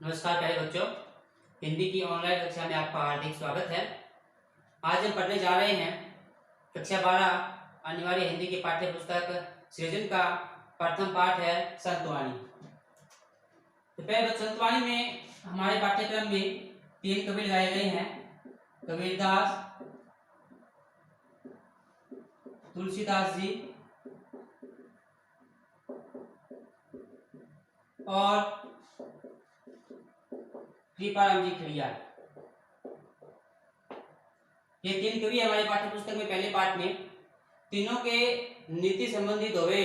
नमस्कार प्यारे बच्चों, हिंदी की ऑनलाइन कक्षा में आपका हार्दिक स्वागत है। आज हम पढ़ने जा रहे हैं कक्षा 12 अनिवार्य हिंदी की पाठ्य पुस्तक सृजन का प्रथम पाठ है संतवाणी। तो पहले संतवाणी में हमारे पाठ्यक्रम में 3 कवि लगाए गए हैं, कबीरदास, तुलसीदास जी और कृपाराम जी खड़िया। ये 3 कवि हमारे पाठ्य पुस्तक में पहले पाठ में तीनों के नीति संबंधी दोहे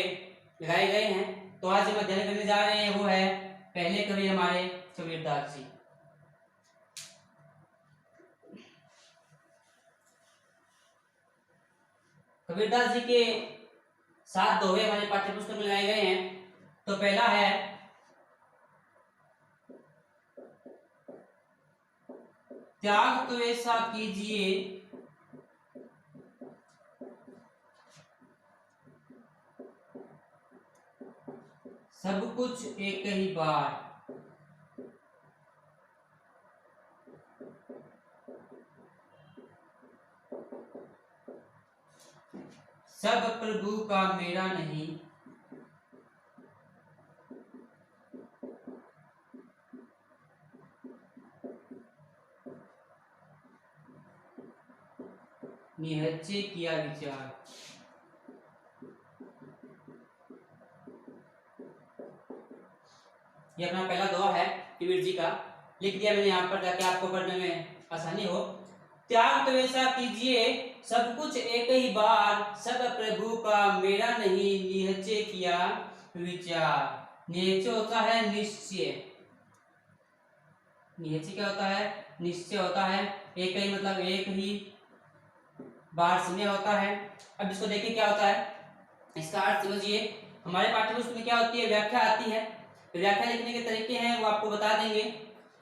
लगाए गए हैं। तो आज हम अध्ययन करने जा रहे हैं वो है पहले कवि हमारे कबीरदास जी। कबीरदास जी के 7 दोहे हमारे पाठ्य पुस्तक में लगाए गए हैं। तो पहला है त्याग तो ऐसा कीजिए सब कुछ एक ही बार, सब प्रभु का मेरा नहीं, निहच्चे किया विचार। ये अपना पहला दोहा है कबीर जी का, लिख दिया मैंने यहाँ पर ताकि आपको पढ़ने में आसानी हो। त्याग तो ऐसा कीजिए सब कुछ एक ही बार, सब प्रभु का मेरा नहीं, निहच्चे किया विचार। निहच्चे होता है निश्चय, निहच्चे क्या होता है? निश्चय होता है। एक ही मतलब एक ही बार समय होता है। अब इसको देखिए क्या होता है, इसका अर्थ समझिए। हमारे पाठ्यपुस्तक में क्या होती है? व्याख्या आती है। तो व्याख्या लिखने के तरीके हैं वो आपको बता देंगे,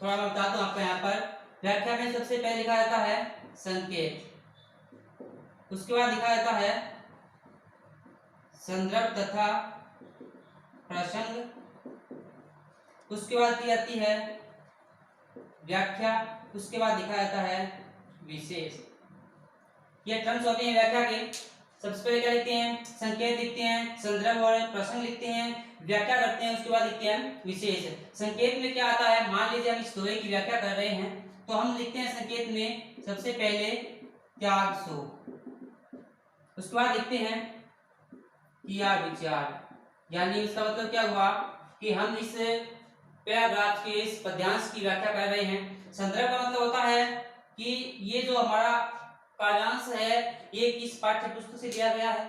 थोड़ा मैं बता दूं आपको। यहाँ पर व्याख्या में सबसे पहले लिखा जाता है संकेत, उसके बाद लिखा जाता है संदर्भ तथा प्रसंग, उसके बाद की जाती है व्याख्या, उसके बाद लिखा जाता है विशेष। ये टर्म्स होते हैं व्याख्या के। सबसे पहले क्या लिखते हैं? संकेत लिखते हैं, संदर्भ और प्रसंग लिखते हैं, व्याख्या करते हैं, उसके बाद लिखते हैं विशेष। संकेत में क्या आता है? मान लीजिए हम इस दोहे की व्याख्या कर रहे हैं तो हम लिखते हैं संकेत में सबसे पहले त्याग सो, उसके बाद लिखते हैं किया विचार। यानी इसका मतलब क्या हुआ कि हम इस पैराग्राफ के इस पद्यांश की व्याख्या कर रहे हैं। संदर्भ का मतलब होता है कि ये जो हमारा काव्यांश है ये किस पाठ्य पुस्तक से दिया गया है,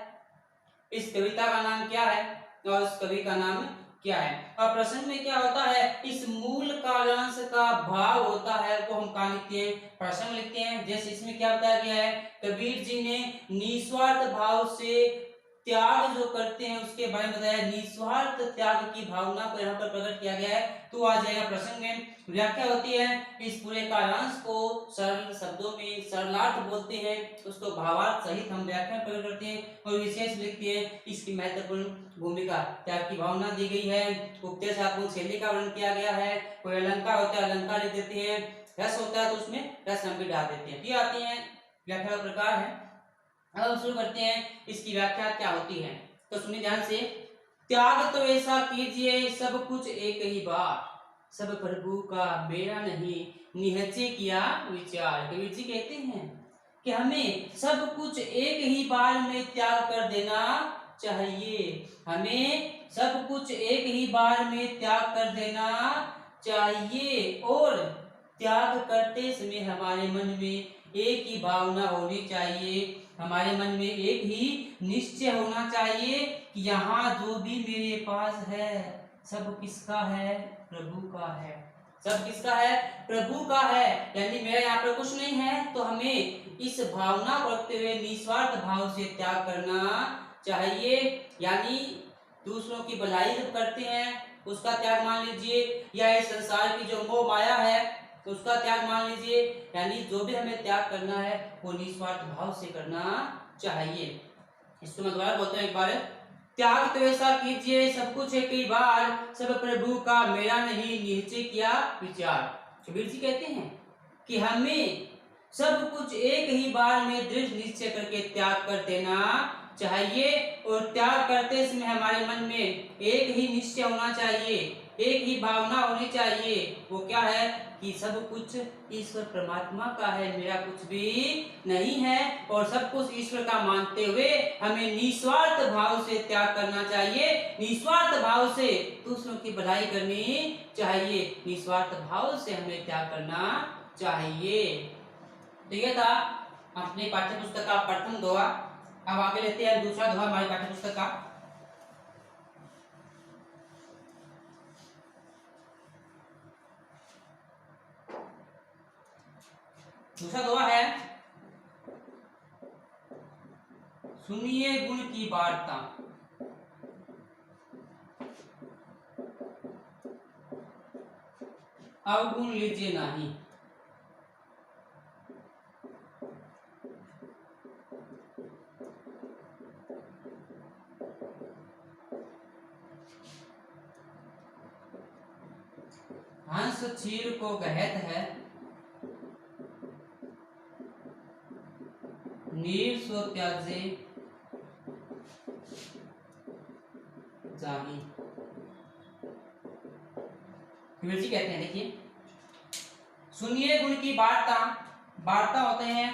इस कविता का नाम क्या है और इस कवि का नाम क्या है। और प्रसंग में क्या होता है? इस मूल काव्यांश का भाव होता है वो हम कहाँ लिखते हैं? प्रसंग लिखते हैं। जैसे इसमें क्या बताया गया है? कबीर जी ने निस्वार्थ भाव से त्याग जो करते हैं उसके बारे में बताया। निस्वार्थ त्याग की भावना को यहाँ पर प्रकट किया गया है। तो आ जाएगा प्रसंग में। व्याख्या होती है इस पूरे काव्यांश को सरल शब्दों में सरलार्थ बोलते हैं, उसको भावार्थ सहित हम व्याख्या प्रकट करते हैं। और विशेष लिखते हैं इसकी महत्वपूर्ण भूमिका, त्याग की भावना दी गई है, उपदेशात्मक शैली का वर्णन किया गया है। कोई अलंकार होता है अलंकार लिख देते हैं, रस होता है तो उसमें रस हम भी डाल देते हैं। ये आती है व्याख्या का प्रकार है। अब हम शुरू करते हैं इसकी व्याख्या क्या होती है। तो सुनिए ध्यान से। त्याग तो ऐसा कीजिए सब कुछ एक ही बार, सब प्रभु का मेरा नहीं, निहच्चे किया विचार। कबीर जी कहते हैं कि हमें सब कुछ एक ही बार में त्याग कर देना चाहिए। हमें सब कुछ एक ही बार में त्याग कर देना चाहिए और त्याग करते समय हमारे मन में एक ही भावना होनी चाहिए, हमारे मन में एक ही निश्चय होना चाहिए कि यहाँ जो भी मेरे पास है सब किसका है? प्रभु का है। सब किसका है? प्रभु का है। यानी मेरा यहाँ पर कुछ नहीं है। तो हमें इस भावना को रखते हुए निस्वार्थ भाव से त्याग करना चाहिए। यानी दूसरों की भलाई जब करते हैं उसका त्याग मान लीजिए, या इस संसार की जो मोह माया है तो उसका त्याग मान लीजिए। यानी जो भी हमें त्याग करना है वो निस्वार्थ भाव से करना चाहिए। इसको मैं दोबारा बोलता हूँ एक बार। त्याग तो ऐसा कीजिए सब कुछ एक ही बार, सब प्रभु का मेरा नहीं निश्चय किया विचार। कबीर जी कहते हैं कि हमें सब कुछ एक ही बार में दृढ़ निश्चय करके त्याग कर देना चाहिए, और त्याग करते समय हमारे मन में एक ही निश्चय होना चाहिए, एक ही भावना होनी चाहिए। वो क्या है कि सब कुछ ईश्वर परमात्मा का है, मेरा कुछ भी नहीं है, और सब कुछ ईश्वर का मानते हुए हमें निस्वार्थ भाव से त्याग करना चाहिए, निस्वार्थ भाव से दूसरों की भलाई करनी चाहिए, निस्वार्थ भाव से हमें त्याग करना चाहिए। तो ये था अपने पाठ्य पुस्तक का प्रथम दोहा। अब आगे लेते हैं दूसरा दोहा हमारे पाठ्य पुस्तक का। दूसरा दोहा है, सुनिए गुण की वार्ता, अवगुण लीजिए नहीं। हंस चीर को कहत है, नीर सो त्याजे जाही। कबीर जी कहते हैं, देखिए, सुनिए गुण की वार्ता। वार्ता होते हैं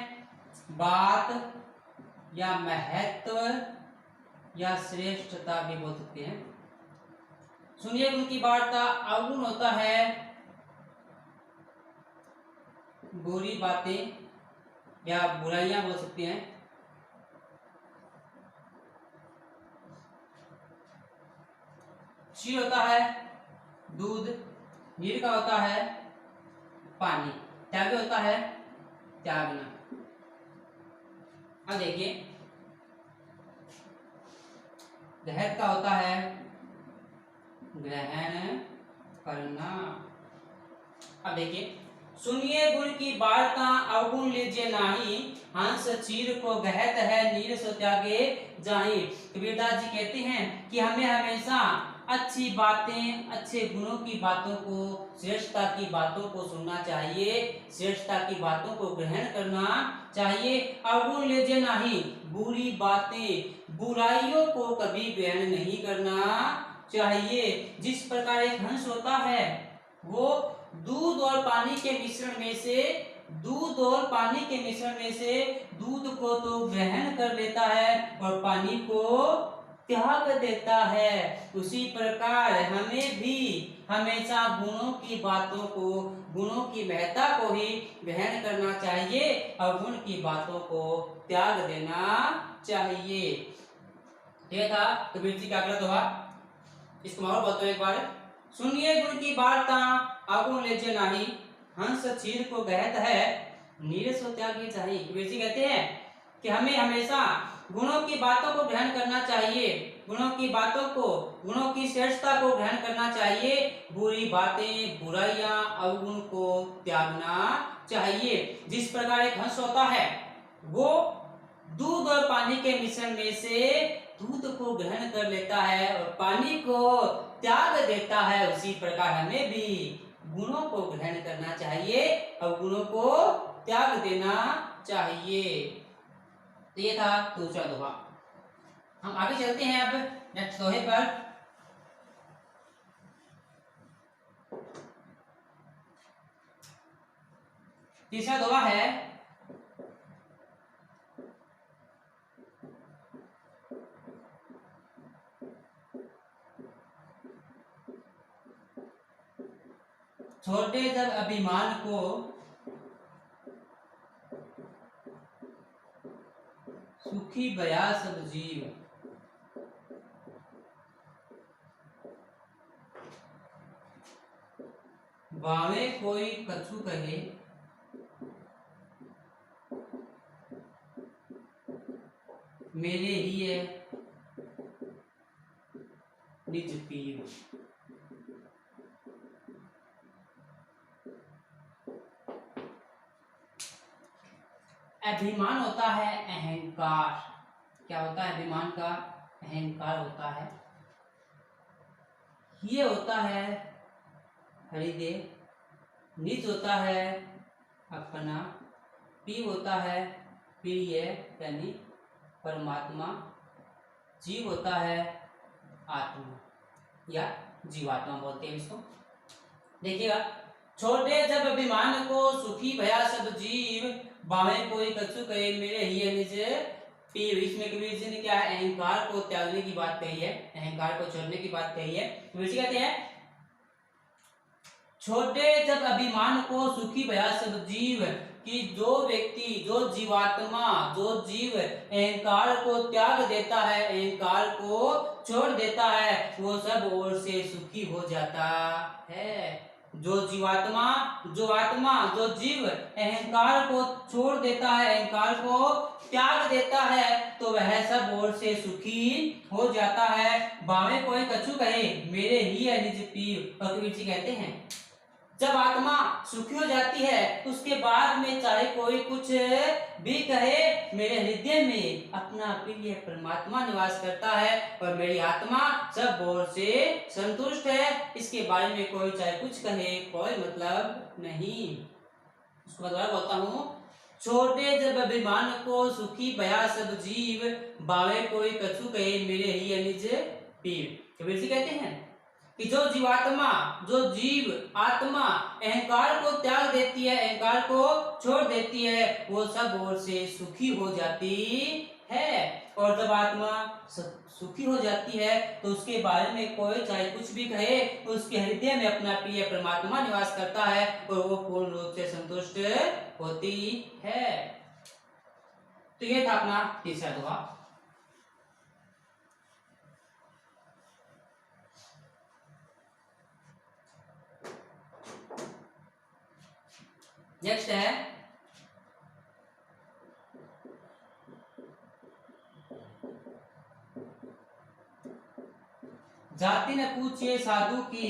बात या महत्व या श्रेष्ठता भी बोल सकते हैं। सुनिए गुण की वार्ता। अवगुण होता है बुरी बातें या बुराइयां बोल सकते हैं। क्षीर होता है दूध, नीर का होता है पानी, त्याग होता है त्यागना। अब देखिए, ग्रहण का होता है ग्रहण करना। अब देखिए, सुनिए गुण की वार्ता, अवगुण लीजिए नाही, हंस चीर को गहत है, नीर सो त्यागे जाहि। कबीरदास जी कहते हैं कि हमें हमेशा अच्छी बातें, अच्छे गुणों की बातों को, श्रेष्ठता की बातों को सुनना चाहिए, श्रेष्ठता की बातों को ग्रहण करना चाहिए। अवगुण लीजिए नाही, बुरी बातें, बुराइयों को कभी ग्रहण नहीं करना चाहिए। जिस प्रकार एक हंस होता है, वो दूध और पानी के मिश्रण में से, दूध और पानी के मिश्रण में से दूध को तो ग्रहण कर लेता है और पानी को त्याग देता है, उसी प्रकार हमें भी हमेशा गुणों की बातों को, गुणों की महत्ता को ही ग्रहण करना चाहिए और गुण की बातों को त्याग देना चाहिए। यह था कबीर जी का अगला दोहा। इसको और बताओ एक बार। सुनिए गुण की वार्ता, अवगुण लीजिए नाही, हंस चीर को गहत है, नीर सो त्यागी जाहि। कबीर जी कहते हैं कि हमें हमेशा गुणों की बातों को ग्रहण करना चाहिए, गुणों की बातों को, गुणों की श्रेष्ठता को ग्रहण करना चाहिए, बुरी बातें, बुराइयां, अवगुण को त्यागना चाहिए। जिस प्रकार एक हंस होता है, वो दूध और पानी के मिश्रण में से दूध को ग्रहण कर लेता है और पानी को त्याग देता है, उसी प्रकार हमें भी गुणों को ग्रहण करना चाहिए और गुणों को त्याग देना चाहिए। तो ये था दूसरा दोहा। हम आगे चलते हैं अब नेक्स्ट दोहे पर। तीसरा दोहा है, छोटे जब अभिमान को, सुखी बया सब जीव। बावे कोई कछु कहे, मेरे ही है निज पीर। अभिमान होता है अहंकार। क्या होता है अभिमान का? अहंकार होता है, ये होता है हृदय, निज होता है अपना, पी होता है प्रिय यानी परमात्मा, जीव होता है आत्मा या जीवात्मा बोलते हैं इसको। देखिएगा, छोटे जब अभिमान को सुखी भया सब जीव, बावे कोई कछु कहे मेरे ही निज पीव। इसमें कबीर जी ने क्या है, अहंकार को त्यागने की बात कही है, अहंकार को छोड़ने की बात कही है। कबीर जी कहते हैं छोटे जब अभिमान को सुखी भया सब जीव, कि जो व्यक्ति, जो जीवात्मा, जो जीव अहंकार को त्याग देता है, अहंकार को छोड़ देता है, वो सब ओर से सुखी हो जाता है। जो जीवात्मा, जो आत्मा, जो जीव अहंकार को छोड़ देता है, अहंकार को त्याग देता है, तो वह सब ओर से सुखी हो जाता है। बावे कोई कछु कहे मेरे ही है निज पीव। और कबीर जी कहते हैं जब आत्मा सुखी हो जाती है उसके बाद में चाहे कोई कुछ भी कहे, मेरे हृदय में अपना प्रिय परमात्मा निवास करता है और मेरी आत्मा सब ओर से संतुष्ट है। इसके बारे में कोई चाहे कुछ कहे कोई मतलब नहीं। उसको दोबारा बोलता हूँ, छोटे जब अभिमान को सुखी भया सब जीव, बावे कोई कछु कहे मेरे ही निज पीव। कबीर जी कहते हैं कि जो जीवात्मा, जो जीव आत्मा अहंकार को त्याग देती है, अहंकार को छोड़ देती है, वो सब ओर से सुखी हो जाती है। और जब आत्मा सुखी हो जाती है तो उसके बारे में कोई चाहे कुछ भी कहे, तो उसके हृदय में अपना प्रिय परमात्मा निवास करता है और वो पूर्ण रूप से संतुष्ट होती है। तो ये था अपना तीसरा दोहा। नेक्स्ट है जाति न पूछिए साधु की,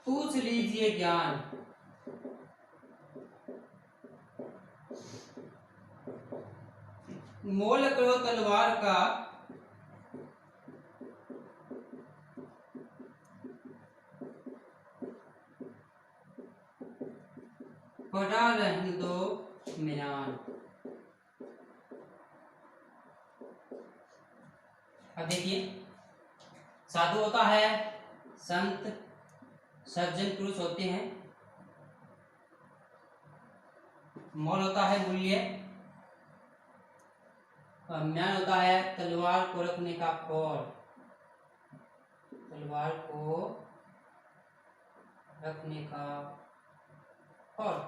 पूछ लीजिए ज्ञान। मोल करो तलवार का, पड़ा रहने दो म्यान। अब देखिए, साधु होता है संत, सज्जन पुरुष होते हैं। मोल होता है मूल्य, और म्यान होता है तलवार को रखने का खोल, तलवार को रखने का खोल।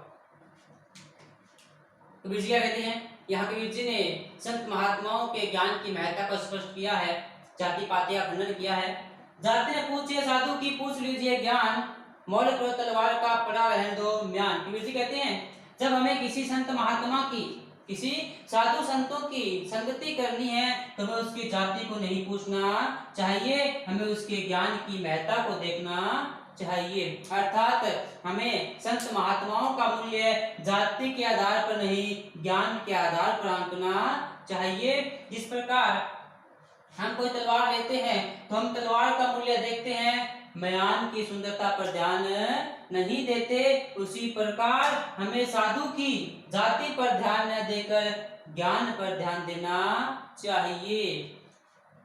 कबीर जी क्या कहते हैं, यहाँ कबीर जी ने संत महात्माओं के ज्ञान की महत्ता को स्पष्ट किया है, जाति पाति का खंडन किया है। जाति ने पूछिए साधु की, पूछ लीजिए ज्ञान। मोल करो तलवार का, पड़ा रहने दो म्यान। कबीर जी कहते हैं जब हमें किसी संत महात्मा की, किसी साधु संतों की संगति करनी है तो हमें उसकी जाति को नहीं पूछना चाहिए, हमें उसके ज्ञान की महत्ता को देखना चाहिए। अर्थात हमें संत महात्माओं का मूल्य जाति के आधार पर नहीं, ज्ञान के आधार पर आंकना चाहिए। जिस प्रकार हम कोई तलवार लेते हैं तो हम तलवार का मूल्य देखते हैं, म्यान की सुंदरता पर ध्यान नहीं देते, उसी प्रकार हमें साधु की जाति पर ध्यान न देकर ज्ञान पर ध्यान देना चाहिए।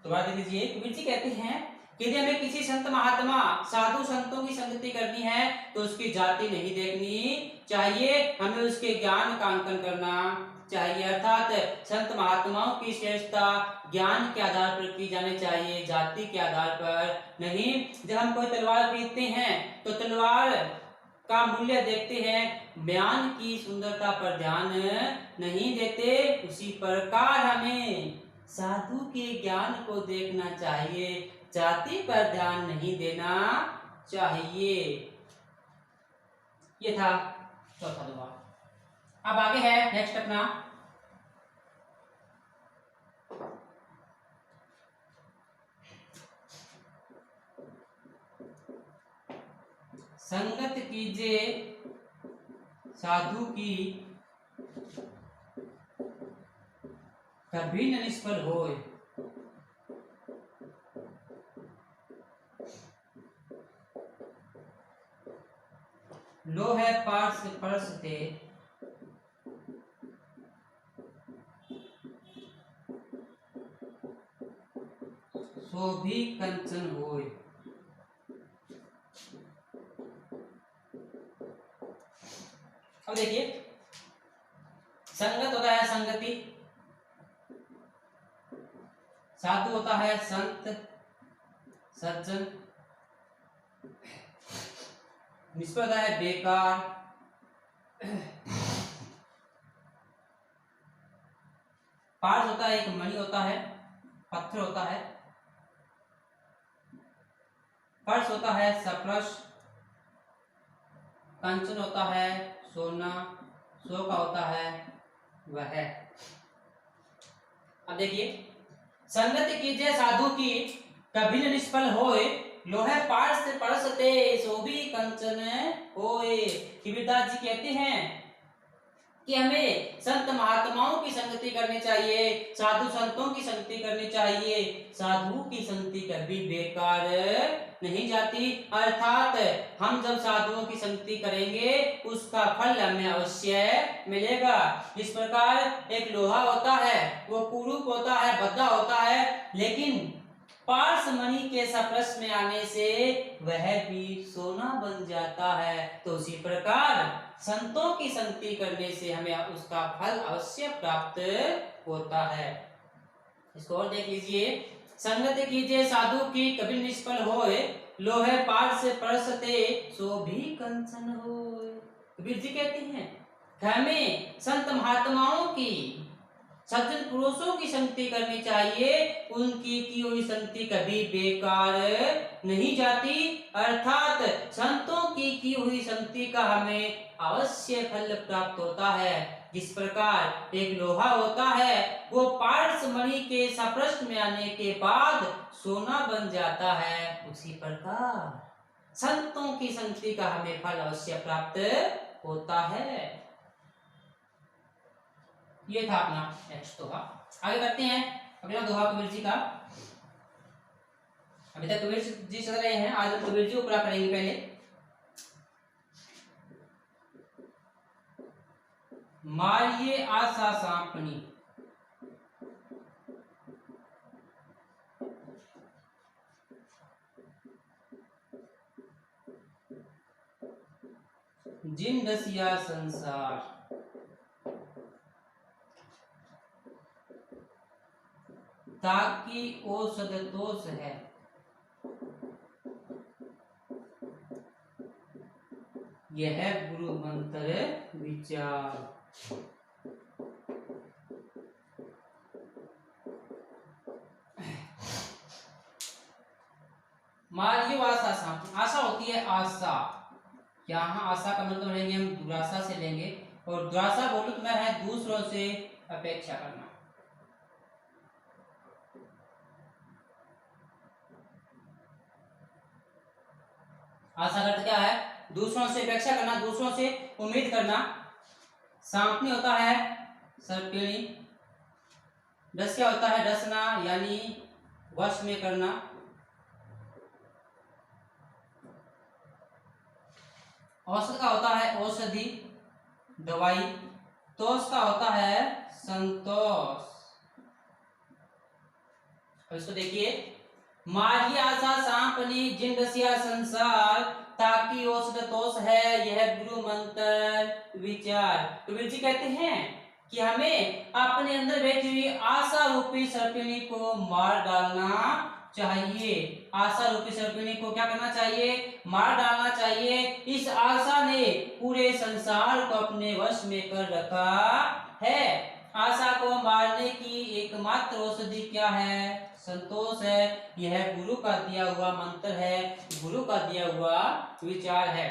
तो बात लीजिए, कबीर जी कहते हैं कि यदि हमें किसी संत महात्मा, साधु संतों की संगति करनी है तो उसकी जाति नहीं देखनी चाहिए, हमें उसके ज्ञान का अंकन करना चाहिए। अर्थात संत महात्माओं की श्रेष्ठता ज्ञान के आधार पर की जानी चाहिए, जाति के आधार पर नहीं। जब हम कोई तलवार खरीदते हैं तो तलवार का मूल्य देखते हैं, म्यान की सुंदरता पर ध्यान नहीं देते, उसी प्रकार हमें साधु के ज्ञान को देखना चाहिए, जाति पर ध्यान नहीं देना चाहिए। ये था चौथा दोहा। अब आगे है नेक्स्ट अपना संगत कीजिए साधु की, कभी न निष्फल होए। लोहे पार्श परस ते सो भी कंचन होए। अब देखिए, संगत होता है संगति, साधु होता है संत सज्जन, निष्फल होता है बेकार, पार्स होता है एक मणि होता है, पत्थर होता है, पर्स होता है सप्रश, कंचन होता है सोना, सो का होता है वह। अब देखिए, संगति कीजिए साधु की कभी न निष्फल होए, लोहे पार्स परसते सो भी कंचन होए। कबीरदास जी कहते हैं कि हमें संत महात्माओं की संगति करनी चाहिए, साधु संतों की संगति करनी चाहिए। साधु की संगति कभी बेकार नहीं जाती, अर्थात हम जब साधुओं की संगति करेंगे उसका फल हमें अवश्य मिलेगा। इस प्रकार एक लोहा होता है वो कुरूप होता है, बद्धा होता है, लेकिन पार्स मणि के सप्रश में आने से वह भी सोना बन जाता है। तो उसी प्रकार संतों की संगति करने से हमें उसका फल अवश्य प्राप्त होता है। इसको और देख लीजिए, संगति कीजिए साधु की कभी निष्फल होए, लोहे पार्स परसते सो भी कंचन होए। कबीर जी कहते हैं हमें संत महात्माओं की, सज्जन पुरुषों की संगति करनी चाहिए, उनकी की हुई संगति कभी बेकार नहीं जाती, अर्थात संतों की हुई संगति का हमें अवश्य फल प्राप्त होता है। जिस प्रकार एक लोहा होता है वो पार्स मणि के सप्रश में आने के बाद सोना बन जाता है, उसी प्रकार संतों की संगति का हमें फल अवश्य प्राप्त होता है। ये था अपना नेक्स्ट दोहा। आगे करते हैं अगला दोहा कबीर जी का। अभी तक कबीर जी चल रहे हैं, आज हम कबीर जी को पूरा करेंगे। पहले मारिए आशा सांपनी, जिन रसिया संसार, ताकि औषध तोष है, यह गुरु मंत्र विचार। मारियो आशा सांप, आशा होती है आशा, यहाँ आशा का मतलब लेंगे हम दुराशा से लेंगे, और दुराशा बोलो तो मैं है दूसरों से अपेक्षा करना। आशा का अर्थ क्या है? दूसरों से अपेक्षा करना, दूसरों से उम्मीद करना। सांपनी होता है सर्पिणी, डस क्या होता है? डसना यानी वश में करना। औषध का होता है औषधि, दवाई। तोष का होता है संतोष। इसको देखिए, मारिया आशा सांपनी जिन रसिया संसार, ताकि औषध तोष है यह गुरु मंत्र विचार। कबीर जी कहते हैं कि हमें अपने अंदर बैठी हुई आशा रूपी सर्पिणी को मार डालना चाहिए। आशा रूपी सर्पिणी को क्या करना चाहिए? मार डालना चाहिए। इस आशा ने पूरे संसार को अपने वश में कर रखा है। आशा को मारने की एकमात्र औषधि क्या है? संतोष है। यह गुरु का दिया हुआ मंत्र है, गुरु का दिया हुआ विचार है।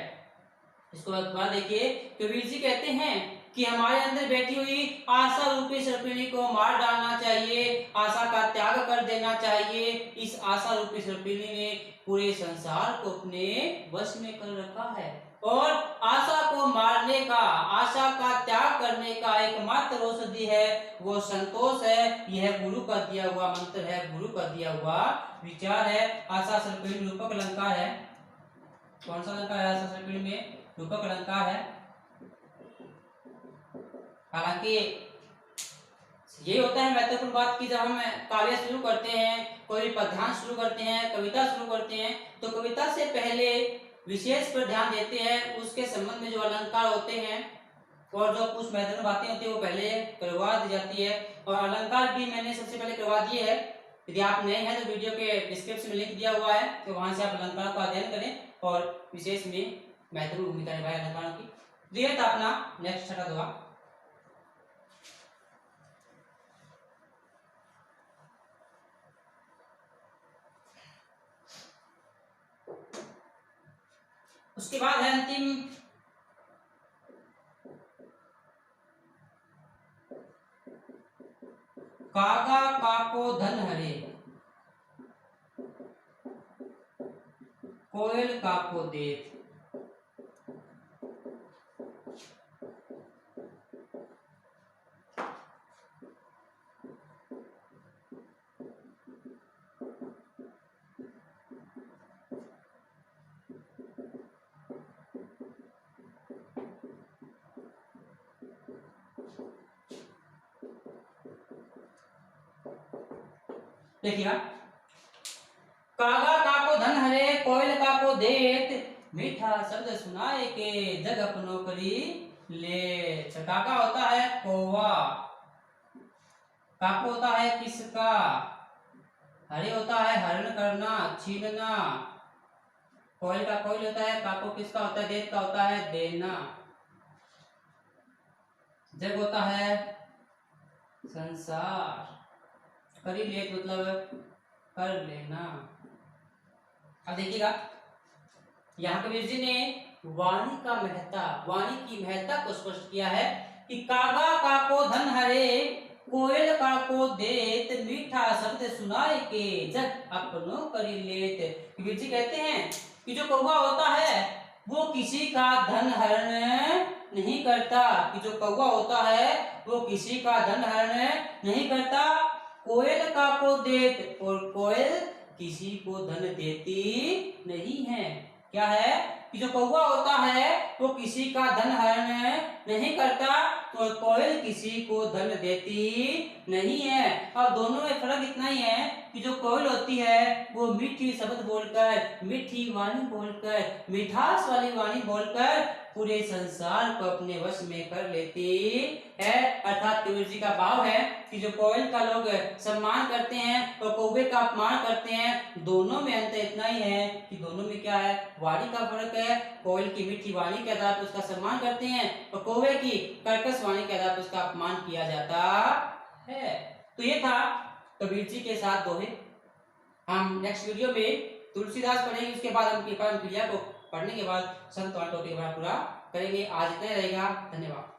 इसको एक बार देखिए, कबीर जी कहते हैं कि हमारे अंदर बैठी हुई आशा रूपी सर्पिणी को मार डालना चाहिए, आशा का त्याग कर देना चाहिए। इस आशा रूपी सर्पिणी ने पूरे संसार को अपने वश में कर रखा है। और आशा को मारने का, आशा का त्याग करने का एकमात्र औषधि है वो संतोष है। यह गुरु का दिया हुआ मंत्र है, गुरु का दिया हुआ विचार है। आशा सर्पिल में रूपक अलंकार है। कौन सा अलंकार है आशा सर्पिल में? रूपक अलंकार है। हालांकि ये होता है महत्वपूर्ण बात की जब हम काव्य शुरू करते हैं, कोई पद्यांश शुरू करते हैं, कविता शुरू करते हैं, तो कविता से पहले विशेष पर ध्यान देते हैं। उसके संबंध में जो अलंकार होते हैं और जो कुछ महत्वपूर्ण बातें होती है वो पहले करवा दी जाती है। और अलंकार भी मैंने सबसे पहले करवा दिए है। यदि आप नए हैं तो वीडियो के डिस्क्रिप्शन में लिंक दिया हुआ है, तो वहां से आप अलंकार का अध्ययन करें और विशेष में महत्वपूर्ण भूमिका निभाए अलंकारों की। तो यह था अपना नेक्स्ट छठा दोहा। उसके बाद है अंतिम कागा काको धन हरे, कोयल काको देत। देखिए, कागा काको धन हरे, कोयल काको देत, मीठा शब्द सुनाए के जग अपनो करी ले। काका होता है कौवा, काको होता है किसका, हरे होता है हरण करना, छीनना। कोयल का कोयल होता है, काको किसका होता है, देत का होता है देना। जग होता है संसार, करी लेत मतलब कर लेना। अब देखिएगा, यहाँ कबीर जी ने वाणी का महत्ता, वाणी की महत्ता को स्पष्ट किया है कि कागा काको धन हरे, कोयल काको देत, मीठा शब्द सुनाए के जग अपनो करी लेत। कबीर जी कहते हैं कि जो कौवा होता है वो किसी का धन हरण नहीं करता, कि जो कौवा होता है वो किसी का धन हरण नहीं करता। कोयल काको देत, और कोयल किसी को धन देती नहीं है। क्या है कि जो कौवा होता है वो किसी का धन हरण नहीं करता, तो कोयल किसी को धन देती नहीं है। अब दोनों में फर्क इतना ही है कि जो कोयल होती है वो मीठी शब्द बोलकर, मीठी वाणी बोलकर, मिठास वाली वाणी बोलकर पूरे संसार को अपने वश में कर लेती है। अर्थात कबीर जी का भाव है कि जो कोयल का लोग सम्मान करते हैं और कौवे का अपमान करते हैं, दोनों में अंतर इतना ही है कि दोनों में क्या है, वाणी का फर्क है। कोयल की मीठी वाणी के आधार पर उसका सम्मान करते हैं और कौवे की कर्कश वाणी के आधार पर उसका अपमान किया जाता है। तो ये था कबीर जी के साथ दोहे। हम नेक्स्ट वीडियो में तुलसीदास पढ़ेंगे, उसके बाद हम कृपा क्रिया को पढ़ने के बाद संत वाणी टॉपिक पूरा करेंगे। आज इतना रहेगा, धन्यवाद।